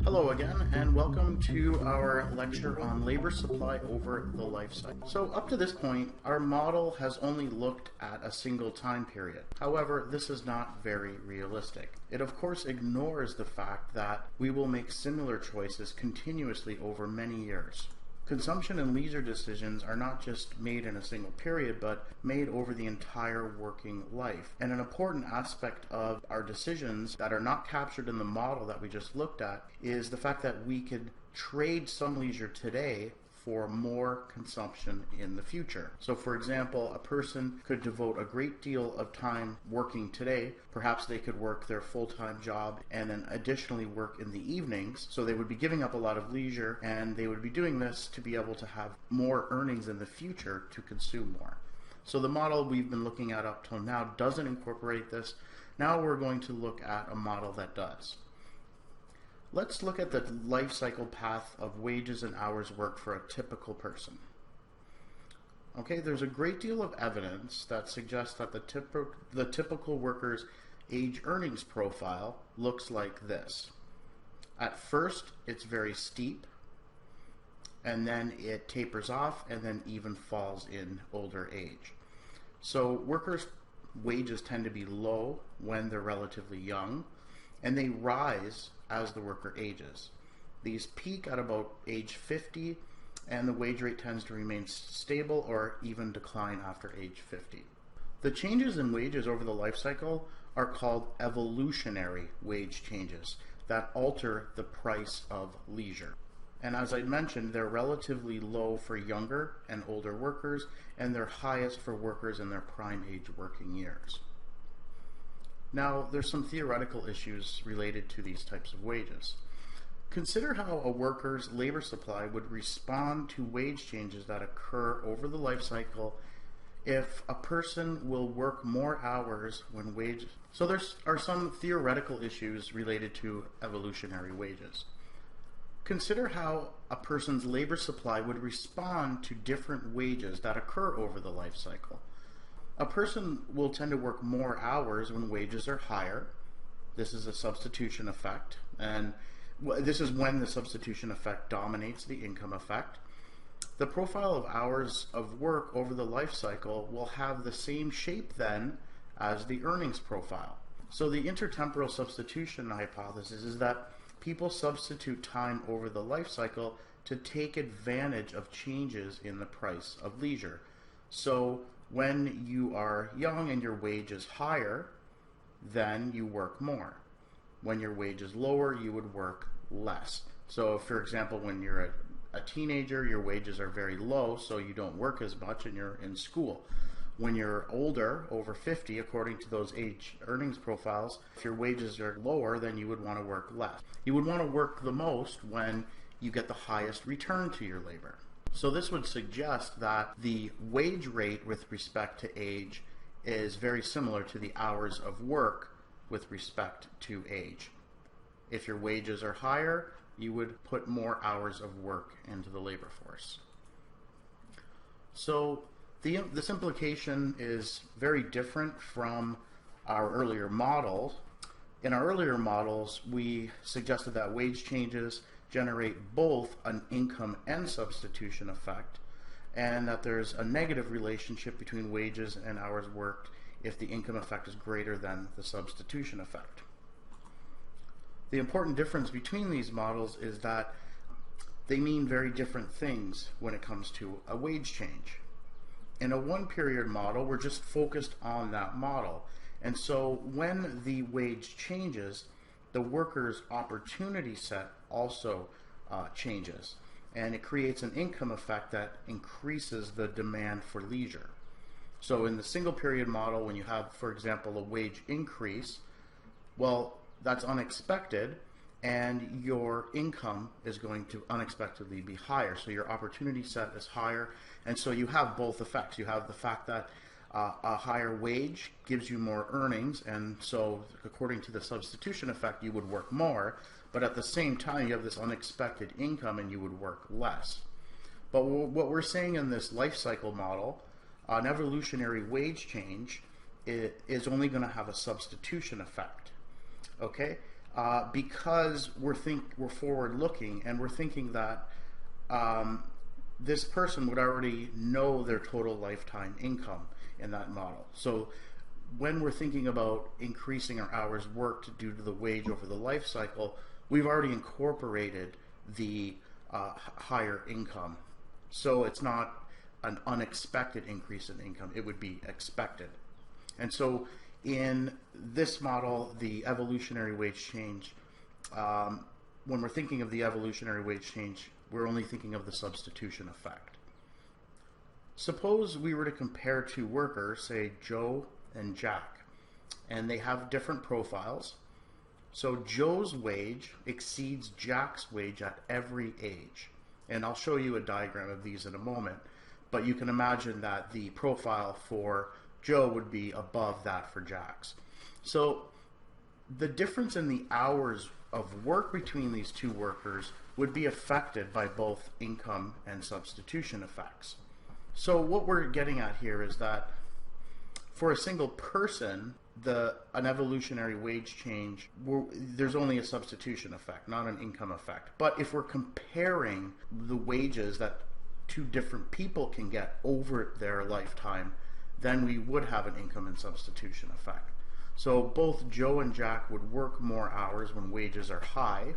Hello again, and welcome to our lecture on labor supply over the life cycle. So up to this point, our model has only looked at a single time period. However, this is not very realistic. It of course ignores the fact that we will make similar choices continuously over many years. Consumption and leisure decisions are not just made in a single period, but made over the entire working life. And an important aspect of our decisions that are not captured in the model that we just looked at is the fact that we could trade some leisure today for more consumption in the future. So for example, a person could devote a great deal of time working today. Perhaps they could work their full-time job and then additionally work in the evenings. So they would be giving up a lot of leisure, and they would be doing this to be able to have more earnings in the future to consume more. So the model we've been looking at up till now doesn't incorporate this. Now we're going to look at a model that does. Let's look at the life cycle path of wages and hours worked for a typical person. Okay, there's a great deal of evidence that suggests that the typical worker's age earnings profile looks like this. At first, it's very steep, and then it tapers off and then even falls in older age. So workers' wages tend to be low when they're relatively young, and they rise as the worker ages. These peak at about age 50, and the wage rate tends to remain stable or even decline after age 50. The changes in wages over the life cycle are called evolutionary wage changes that alter the price of leisure. And as I mentioned, they're relatively low for younger and older workers, and they're highest for workers in their prime age working years. Now, there's some theoretical issues related to these types of wages. Consider how a worker's labor supply would respond to wage changes that occur over the life cycle if a person will work more hours when wages. So there are some theoretical issues related to evolutionary wages. Consider how a person's labor supply would respond to different wages that occur over the life cycle. A person will tend to work more hours when wages are higher. This is a substitution effect, and this is when the substitution effect dominates the income effect. The profile of hours of work over the life cycle will have the same shape then as the earnings profile. So the intertemporal substitution hypothesis is that people substitute time over the life cycle to take advantage of changes in the price of leisure. So when you are young and your wage is higher, then you work more. When your wage is lower, you would work less. So for example, when you're a teenager, your wages are very low, so you don't work as much and you're in school. When you're older, over 50, according to those age earnings profiles, if your wages are lower, then you would want to work less. You would want to work the most when you get the highest return to your labor. So this would suggest that the wage rate with respect to age is very similar to the hours of work with respect to age. If your wages are higher, you would put more hours of work into the labor force. So this implication is very different from our earlier models. In our earlier models, we suggested that wage changes generate both an income and substitution effect, and that there's a negative relationship between wages and hours worked if the income effect is greater than the substitution effect. The important difference between these models is that they mean very different things when it comes to a wage change. In a one-period model, we're just focused on that model, and so when the wage changes, the worker's opportunity set also changes, and it creates an income effect that increases the demand for leisure. So in the single period model, when you have, for example, a wage increase, well, that's unexpected, and your income is going to unexpectedly be higher. So your opportunity set is higher, and so you have both effects. You have the fact that a higher wage gives you more earnings, and so according to the substitution effect, you would work more, but at the same time, you have this unexpected income and you would work less. But what we're saying in this life cycle model, an evolutionary wage change is only going to have a substitution effect. Okay? because we're forward looking, and we're thinking that this person would already know their total lifetime income in that model. So when we're thinking about increasing our hours worked due to the wage over the life cycle, we've already incorporated the higher income. So it's not an unexpected increase in income, it would be expected. And so in this model, the evolutionary wage change, when we're thinking of the evolutionary wage change, we're only thinking of the substitution effect. Suppose we were to compare two workers, say Joe and Jack, and they have different profiles. So Joe's wage exceeds Jack's wage at every age. And I'll show you a diagram of these in a moment, but you can imagine that the profile for Joe would be above that for Jack's. So the difference in the hours of work between these two workers would be affected by both income and substitution effects. So what we're getting at here is that for a single person, an evolutionary wage change, there's only a substitution effect, not an income effect. But if we're comparing the wages that two different people can get over their lifetime, then we would have an income and substitution effect. So both Joe and Jack would work more hours when wages are high.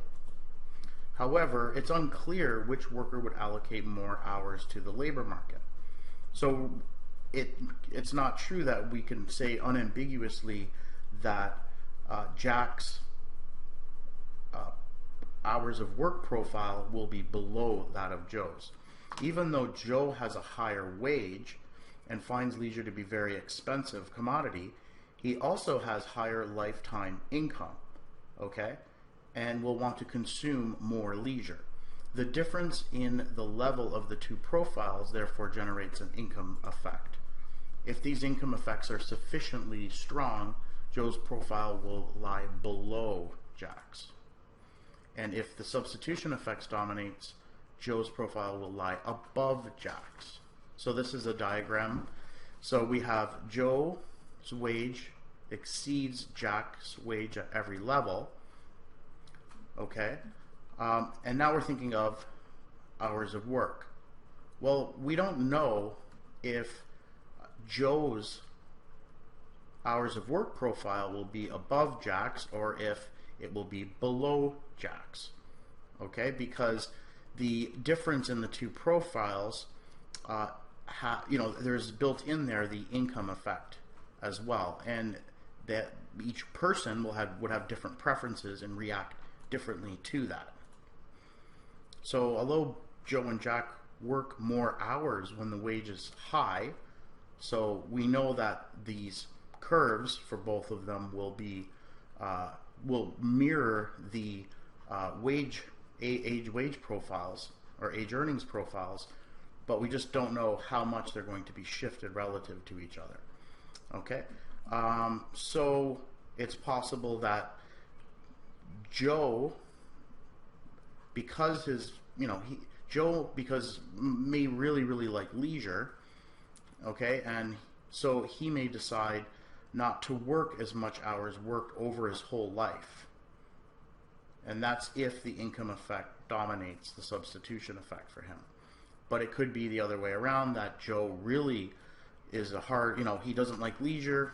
However, it's unclear which worker would allocate more hours to the labor market. So it's not true that we can say unambiguously that Jack's hours of work profile will be below that of Joe's. Even though Joe has a higher wage and finds leisure to be very expensive commodity, he also has higher lifetime income, okay, and will want to consume more leisure. The difference in the level of the two profiles therefore generates an income effect. If these income effects are sufficiently strong, Joe's profile will lie below Jack's. And if the substitution effects dominates, Joe's profile will lie above Jack's. So this is a diagram. So we have Joe's wage exceeds Jack's wage at every level. Okay. And now we're thinking of hours of work. Well, we don't know if Joe's hours of work profile will be above Jack's or if it will be below Jack's. Okay, because the difference in the two profiles, there's built in there the income effect as well, and that each person would have different preferences and react differently to that. So although Joe and Jack work more hours when the wage is high, so we know that these curves for both of them will mirror the age wage profiles or age earnings profiles, but we just don't know how much they're going to be shifted relative to each other. Okay, so it's possible that Joe, because because may really like leisure, okay, and so he may decide not to work as much hours worked over his whole life, and that's if the income effect dominates the substitution effect for him. But it could be the other way around, that Joe really is he doesn't like leisure.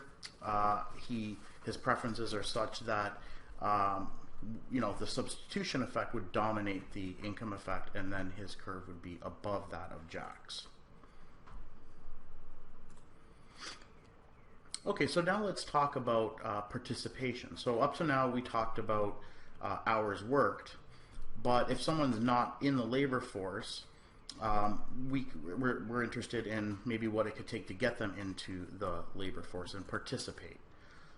His preferences are such that the substitution effect would dominate the income effect, and then his curve would be above that of Jack's. Okay, so now let's talk about participation. So up to now we talked about hours worked, but if someone's not in the labor force, we're interested in maybe what it could take to get them into the labor force and participate.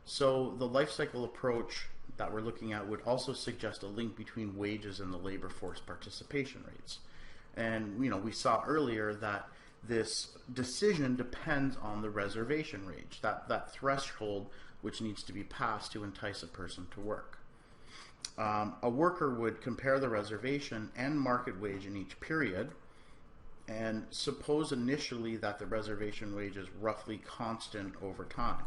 So the life cycle approach that we're looking at would also suggest a link between wages and the labor force participation rates. And we saw earlier that this decision depends on the reservation wage, that threshold which needs to be passed to entice a person to work. A worker would compare the reservation and market wage in each period, and suppose initially that the reservation wage is roughly constant over time.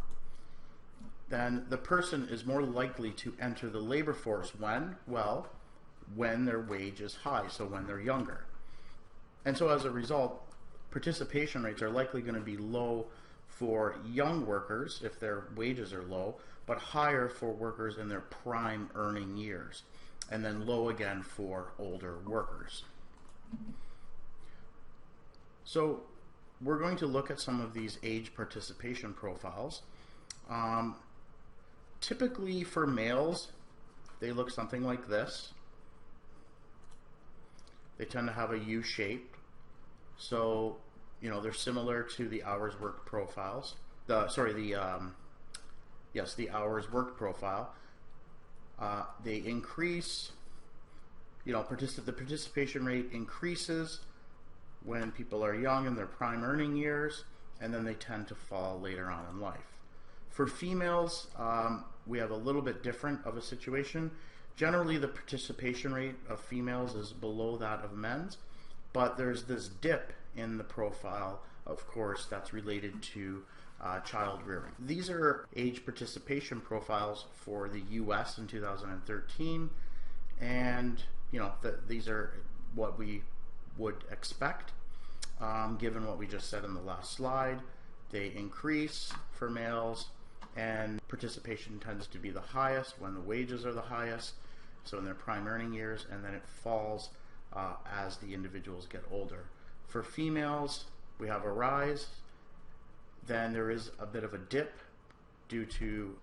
then the person is more likely to enter the labor force when? Well, when their wage is high, so when they're younger. And so as a result, participation rates are likely going to be low for young workers if their wages are low, but higher for workers in their prime earning years, and then low again for older workers. So we're going to look at some of these age participation profiles. Typically for males, they look something like this. They tend to have a U shape. So, you know, they're similar to the hours worked profiles. The hours worked profile. They increase, you know, the participation rate increases when people are young in their prime earning years, and then they tend to fall later on in life. For females, we have a little bit different of a situation. Generally, the participation rate of females is below that of men's, but there's this dip in the profile, of course, that's related to child rearing. These are age participation profiles for the US in 2013, and you know, these are what we would expect given what we just said in the last slide. They increase for males, and participation tends to be the highest when the wages are the highest, so in their prime earning years, and then it falls as the individuals get older. For females, we have a rise, then there is a bit of a dip due to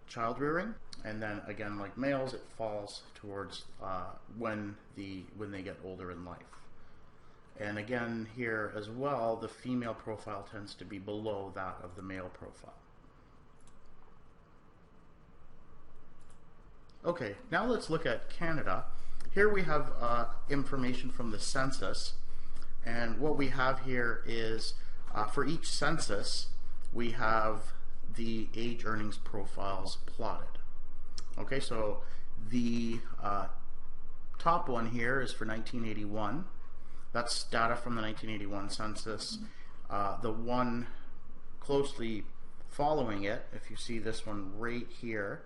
child rearing, and then again, like males, it falls towards when they get older in life. And again, here as well, the female profile tends to be below that of the male profile. Okay, now let's look at Canada. Here we have information from the census, and what we have here is for each census we have the age earnings profiles plotted. Okay, so the top one here is for 1981. That's data from the 1981 census. The one closely following it, if you see this one right here,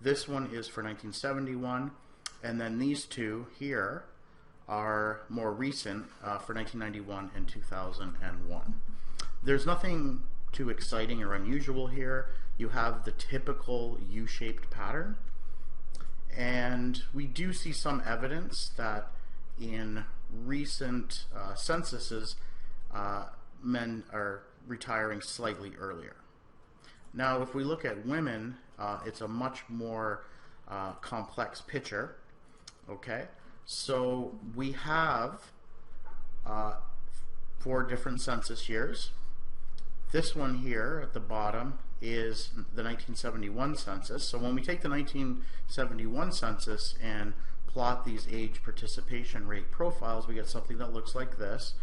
this one is for 1971, and then these two here are more recent for 1991 and 2001. There's nothing too exciting or unusual here. You have the typical U-shaped pattern, and we do see some evidence that in recent censuses men are retiring slightly earlier. Now if we look at women, it's a much more complex picture. Okay, so we have 4 different census years. This one here at the bottom is the 1971 census. So when we take the 1971 census and plot these age participation rate profiles, we get something that looks like this.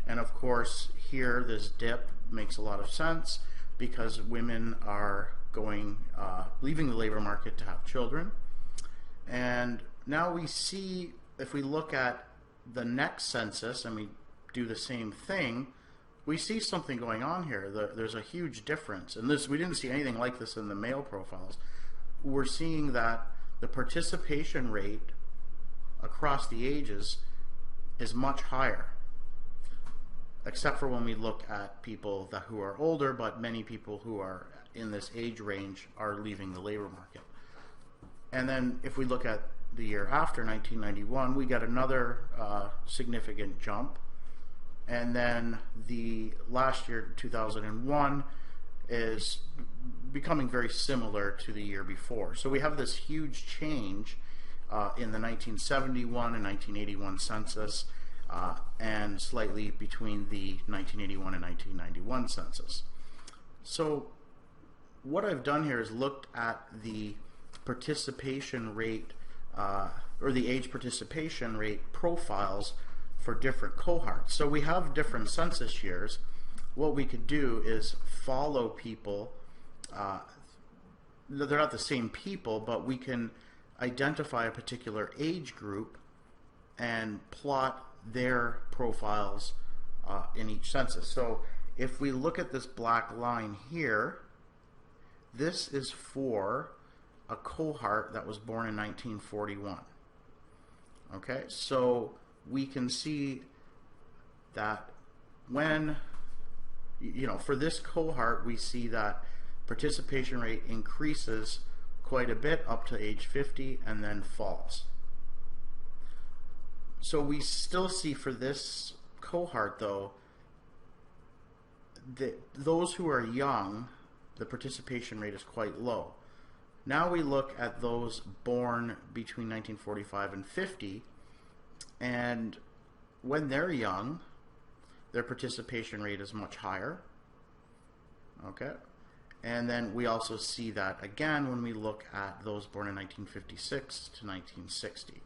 And of course here this dip makes a lot of sense because women are leaving the labor market to have children. And now we see, if we look at the next census and we do the same thing, we see something going on here. There's a huge difference, and we didn't see anything like this in the male profiles. We're seeing that the participation rate across the ages is much higher, except for when we look at people who are older, but many people who are in this age range are leaving the labor market. And then if we look at the year after 1991, we get another significant jump. And then the last year, 2001, is becoming very similar to the year before. So we have this huge change in the 1971 and 1981 census, and slightly between the 1981 and 1991 census. So what I've done here is looked at the participation rate or the age participation rate profiles for different cohorts. So we have different census years. What we could do is follow people. They're not the same people, but we can identify a particular age group and plot their profiles in each census. So if we look at this black line here, this is for a cohort that was born in 1941. Okay, so we can see that when, for this cohort, we see that participation rate increases quite a bit up to age 50 and then falls. So we still see for this cohort, though, that those who are young, the participation rate is quite low. Now we look at those born between 1945 and 50, and when they're young, their participation rate is much higher. Okay, and then we also see that again when we look at those born in 1956 to 1960.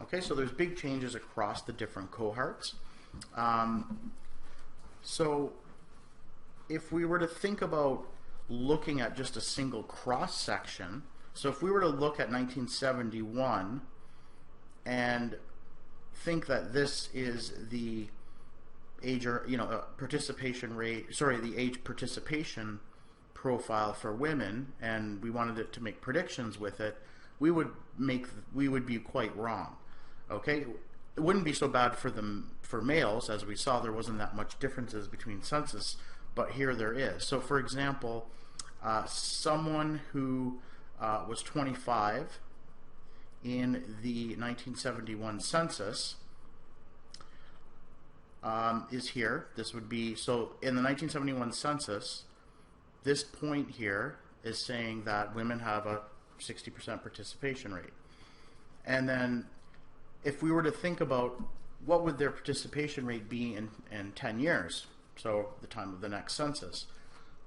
Okay, so there's big changes across the different cohorts. So if we were to think about looking at just a single cross section, so if we were to look at 1971 and think that this is the age or participation rate, the age participation profile for women, and we wanted it to make predictions with it, we would be quite wrong. Okay, it wouldn't be so bad for males, as we saw there wasn't that much differences between census, but here there is. So for example, someone who was 25 in the 1971 census is here. This would be, so in the 1971 census, this point here is saying that women have a 60% participation rate. And then if we were to think about what would their participation rate be in 10 years, so the time of the next census,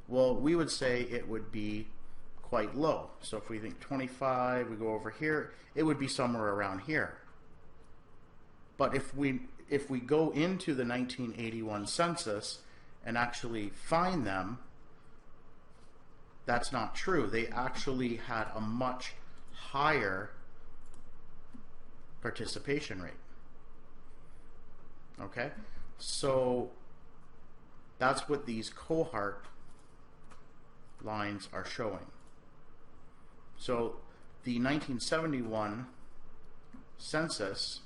well, we would say it would be quite low. So if we think 25, we go over here, it would be somewhere around here. But if we go into the 1981 census and actually find them, that's not true. They actually had a much higher participation rate. Okay, so that's what these cohort lines are showing. So the 1971 census,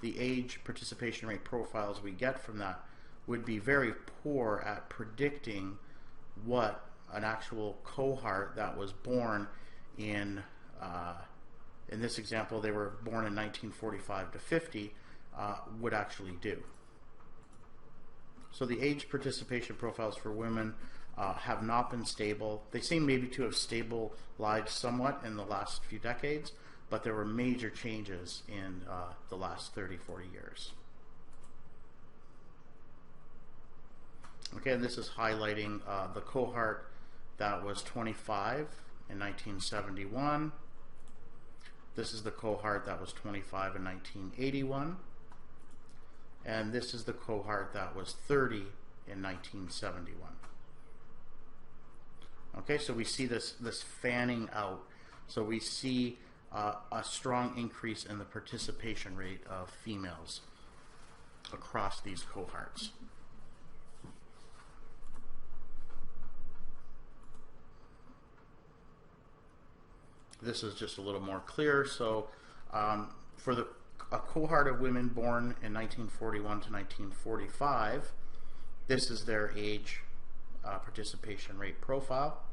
the age participation rate profiles we get from that would be very poor at predicting what an actual cohort that was born in this example, they were born in 1945 to 50, would actually do. So the age participation profiles for women have not been stable. They seem maybe to have stabilized somewhat in the last few decades, but there were major changes in the last 30, 40 years. Okay, and this is highlighting the cohort that was 25 in 1971. This is the cohort that was 25 in 1981. And this is the cohort that was 30 in 1971. Okay, so we see this fanning out. So we see a strong increase in the participation rate of females across these cohorts. This is just a little more clear. So for a cohort of women born in 1941 to 1945, this is their age participation rate profile.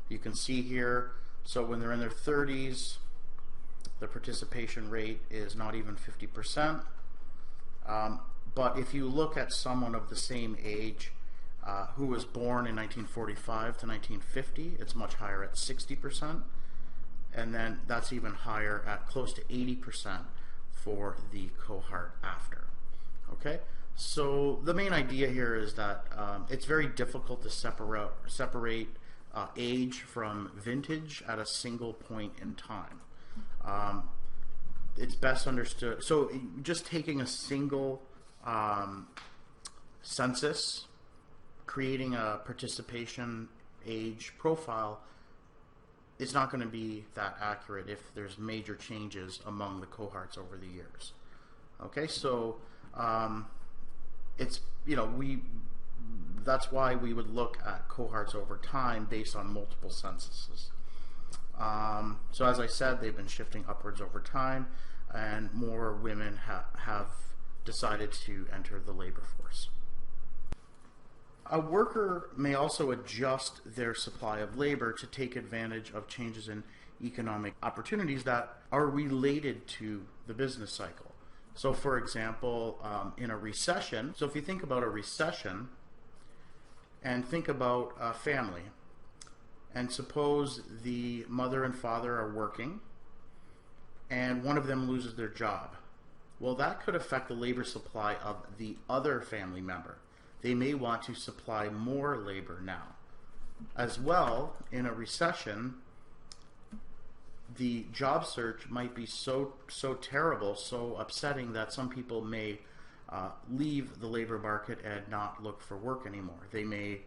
You can see here, so when they're in their 30s, the participation rate is not even 50%. But if you look at someone of the same age who was born in 1945 to 1950, it's much higher at 60%. And then that's even higher at close to 80% for the cohort after. Okay, so the main idea here is that it's very difficult to separate age from vintage at a single point in time. It's best understood. So just taking a single census, creating a participation age profile, it's not going to be that accurate if there's major changes among the cohorts over the years. Okay, so it's, that's why we would look at cohorts over time based on multiple censuses. So as I said, they've been shifting upwards over time, and more women have decided to enter the labor force. A worker may also adjust their supply of labor to take advantage of changes in economic opportunities that are related to the business cycle. So for example, in a recession, so if you think about a recession and think about a family, and suppose the mother and father are working and one of them loses their job. Well, that could affect the labor supply of the other family member. They may want to supply more labor now. As well, in a recession, the job search might be so terrible, so upsetting that some people may leave the labor market and not look for work anymore. They may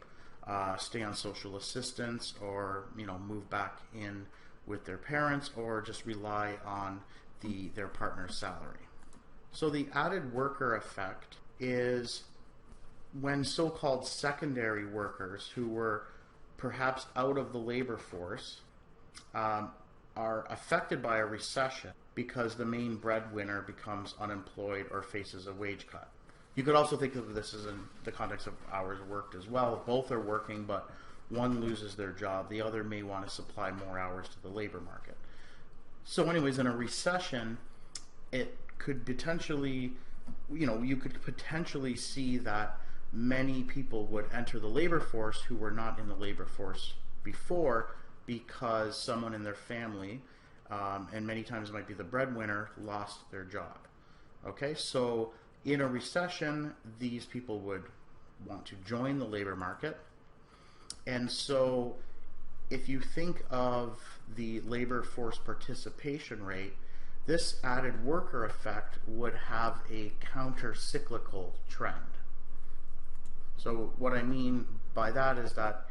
stay on social assistance, or move back in with their parents, or just rely on their partner's salary. So the added worker effect is when so-called secondary workers who were perhaps out of the labor force are affected by a recession because the main breadwinner becomes unemployed or faces a wage cut. You could also think of this as in the context of hours worked as well. Both are working, but one loses their job. The other may want to supply more hours to the labor market. So anyways, in a recession, it could potentially, you could potentially see that many people would enter the labor force who were not in the labor force before, because someone in their family, and many times it might be the breadwinner, lost their job. Okay, so in a recession, these people would want to join the labor market. And so if you think of the labor force participation rate, this added worker effect would have a counter-cyclical trend. So what I mean by that is that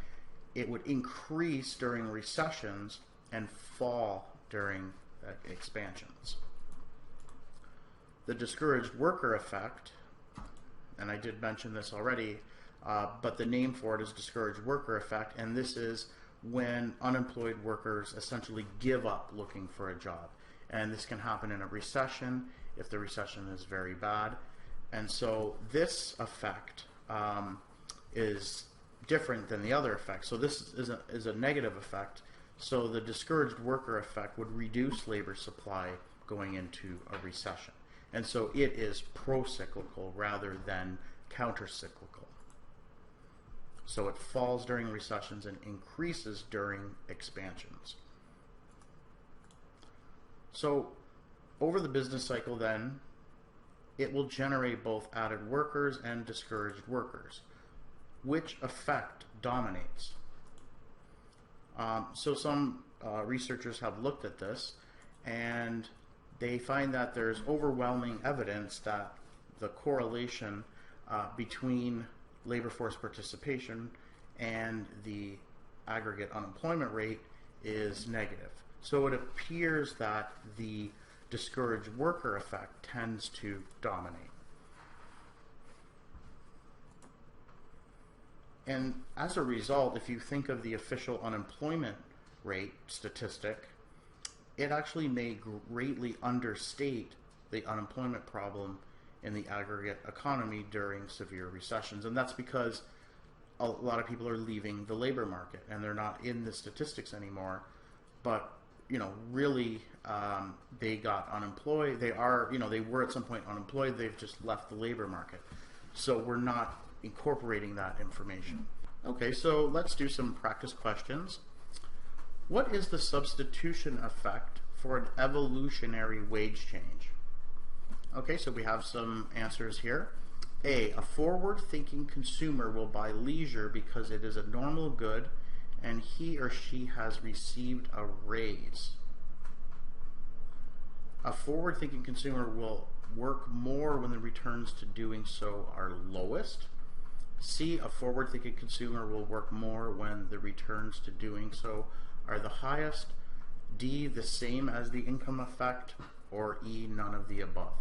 it would increase during recessions and fall during expansions. The discouraged worker effect, and I did mention this already, but the name for it is discouraged worker effect, and this is when unemployed workers essentially give up looking for a job. And this can happen in a recession if the recession is very bad. And so this effect is different than the other effect. So this is a negative effect. So the discouraged worker effect would reduce labor supply going into a recession. And so it is pro-cyclical rather than counter-cyclical. So it falls during recessions and increases during expansions. So over the business cycle then, it will generate both added workers and discouraged workers. Which effect dominates? So some researchers have looked at this, and they find that there's overwhelming evidence that the correlation between labor force participation and the aggregate unemployment rate is negative. So it appears that the discouraged worker effect tends to dominate. And as a result, if you think of the official unemployment rate statistic, it actually may greatly understate the unemployment problem in the aggregate economy during severe recessions. And that's because a lot of people are leaving the labor market and they're not in the statistics anymore. But, really, they got unemployed. They were at some point unemployed. They've just left the labor market. So we're not incorporating that information. Okay, so let's do some practice questions. What is the substitution effect for an evolutionary wage change? Okay, so we have some answers here. A forward-thinking consumer will buy leisure because it is a normal good and he or she has received a raise. A forward-thinking consumer will work more when the returns to doing so are lowest. C, a forward-thinking consumer will work more when the returns to doing so are the highest. D, the same as the income effect. Or E, none of the above.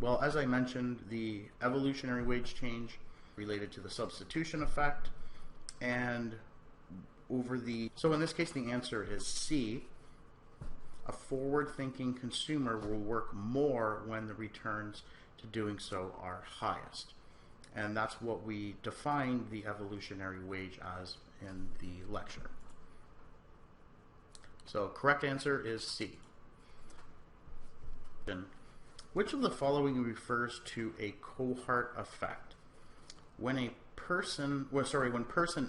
Well, as I mentioned, the evolutionary wage change related to the substitution effect, and so in this case the answer is C. A forward-thinking consumer will work more when the returns to doing so are highest. And that's what we define the evolutionary wage as in the lecture. So correct answer is C. Which of the following refers to a cohort effect? When person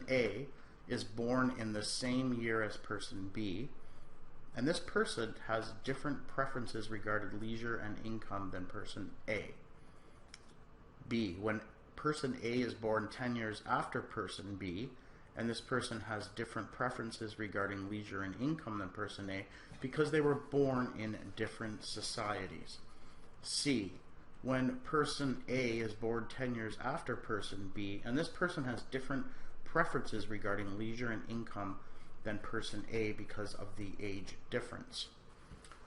A is born in the same year as person B, and this person has different preferences regarding leisure and income than person A. B, when person A is born 10 years after person B, and this person has different preferences regarding leisure and income than person A because they were born in different societies. C, when person A is born 10 years after person B, and this person has different preferences regarding leisure and income than person A because of the age difference.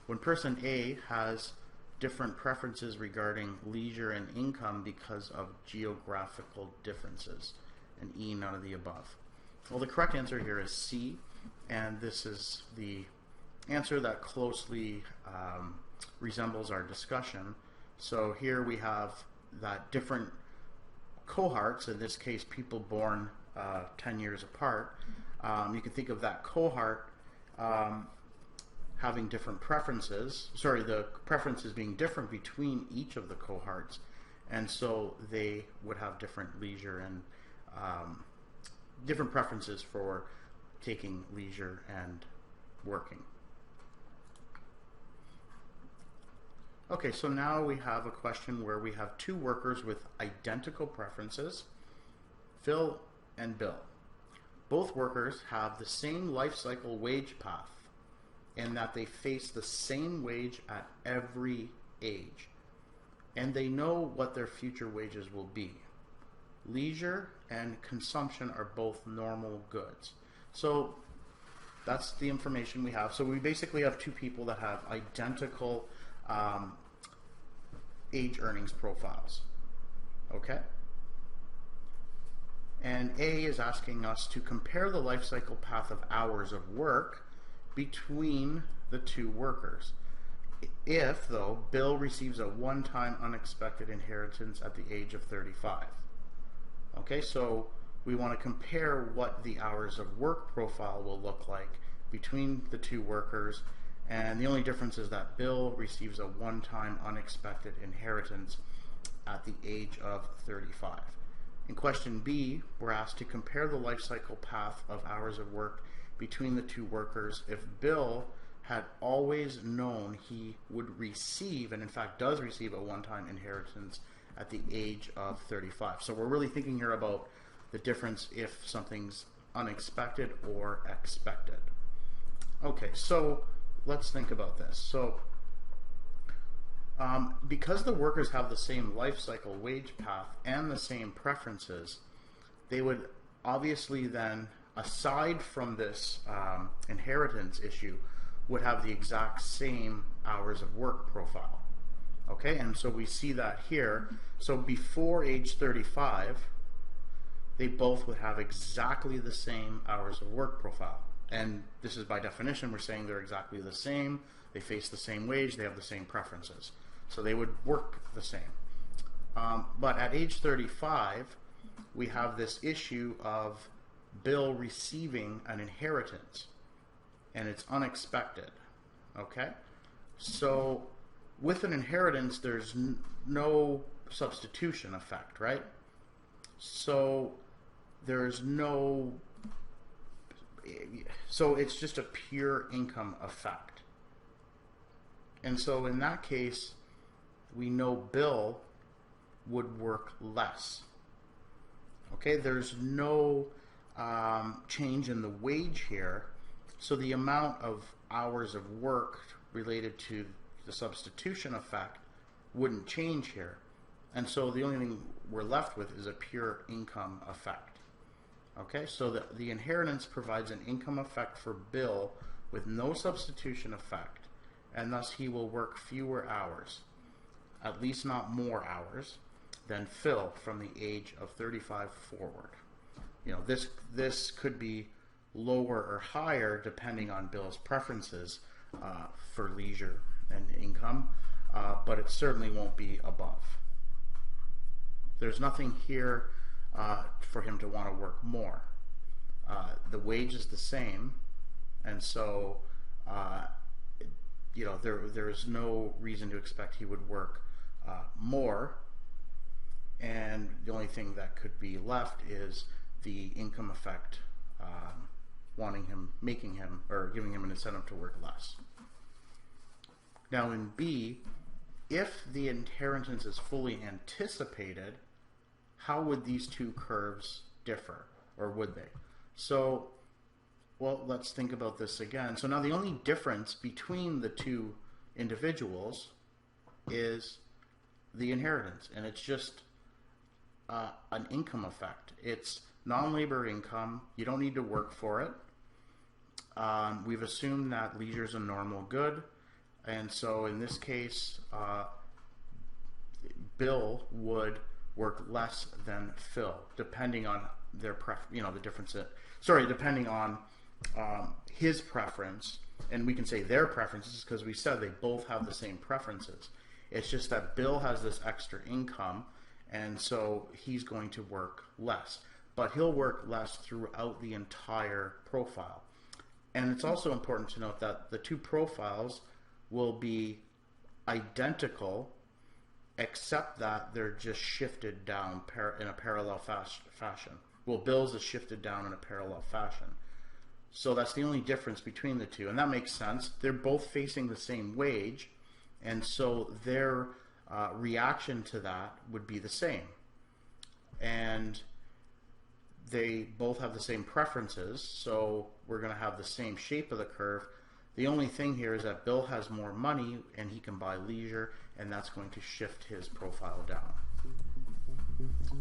When person A has different preferences regarding leisure and income because of geographical differences. And E, none of the above. Well, the correct answer here is C, and this is the answer that closely resembles our discussion. So here we have that different cohorts, in this case people born 10 years apart. You can think of that cohort having different preferences, the preferences being different between each of the cohorts, and so they would have different leisure and different preferences for taking leisure and working. Okay, so now we have a question where we have two workers with identical preferences, Phil and Bill. Both workers have the same life cycle wage path in that they face the same wage at every age, and they know what their future wages will be. Leisure and consumption are both normal goods. So that's the information we have. So we basically have two people that have identical age earnings profiles. Okay? And A is asking us to compare the life cycle path of hours of work between the two workers. If, though, Bill receives a one-time unexpected inheritance at the age of 35. Okay, so we want to compare what the hours of work profile will look like between the two workers, and the only difference is that Bill receives a one-time unexpected inheritance at the age of 35. In question B, we're asked to compare the life cycle path of hours of work between the two workers if Bill had always known he would receive, and in fact does receive, a one-time inheritance at the age of 35. So we're really thinking here about the difference if something's unexpected or expected. Okay, so let's think about this. So because the workers have the same life cycle wage path and the same preferences, they would obviously then, aside from this inheritance issue, would have the exact same hours of work profile. Okay, and so we see that here. So before age 35, they both would have exactly the same hours of work profile. And this is by definition, we're saying they're exactly the same, they face the same wage, they have the same preferences. So they would work the same. But at age 35, we have this issue of Bill receiving an inheritance, and it's unexpected. Okay? So with an inheritance, there's no substitution effect, right? So there's no, so it's just a pure income effect. And so in that case, we know Bill would work less. Okay, there's no change in the wage here, so the amount of hours of work related to the substitution effect wouldn't change here. And so the only thing we're left with is a pure income effect. Okay, so the inheritance provides an income effect for Bill with no substitution effect, and thus he will work fewer hours, at least not more hours, than Phil from the age of 35 forward. You know, this could be lower or higher depending on Bill's preferences for leisure and income, but it certainly won't be above. There's nothing here for him to want to work more. The wage is the same, and so you know, there is no reason to expect he would work more, and the only thing that could be left is the income effect, making him, or giving him an incentive to work less. Now in B, if the inheritance is fully anticipated, how would these two curves differ, or would they? So, well, let's think about this again. So now the only difference between the two individuals is the inheritance, and it's just an income effect. It's non-labor income. You don't need to work for it. We've assumed that leisure is a normal good, and so in this case, Bill would work less than Phil, depending on their depending on his preference, and we can say their preferences because we said they both have the same preferences. It's just that Bill has this extra income, and so he's going to work less, but he'll work less throughout the entire profile. And it's also important to note that the two profiles will be identical, except that they're just shifted down in a parallel fashion. Well, Bill's is shifted down in a parallel fashion. So that's the only difference between the two, and that makes sense. They're both facing the same wage, and so their reaction to that would be the same. And they both have the same preferences, so we're going to have the same shape of the curve. The only thing here is that Bill has more money and he can buy leisure, and that's going to shift his profile down.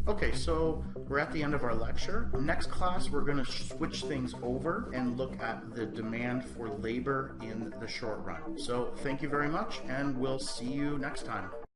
Okay, so we're at the end of our lecture. Next class, we're going to switch things over and look at the demand for labor in the short run. So thank you very much, and we'll see you next time.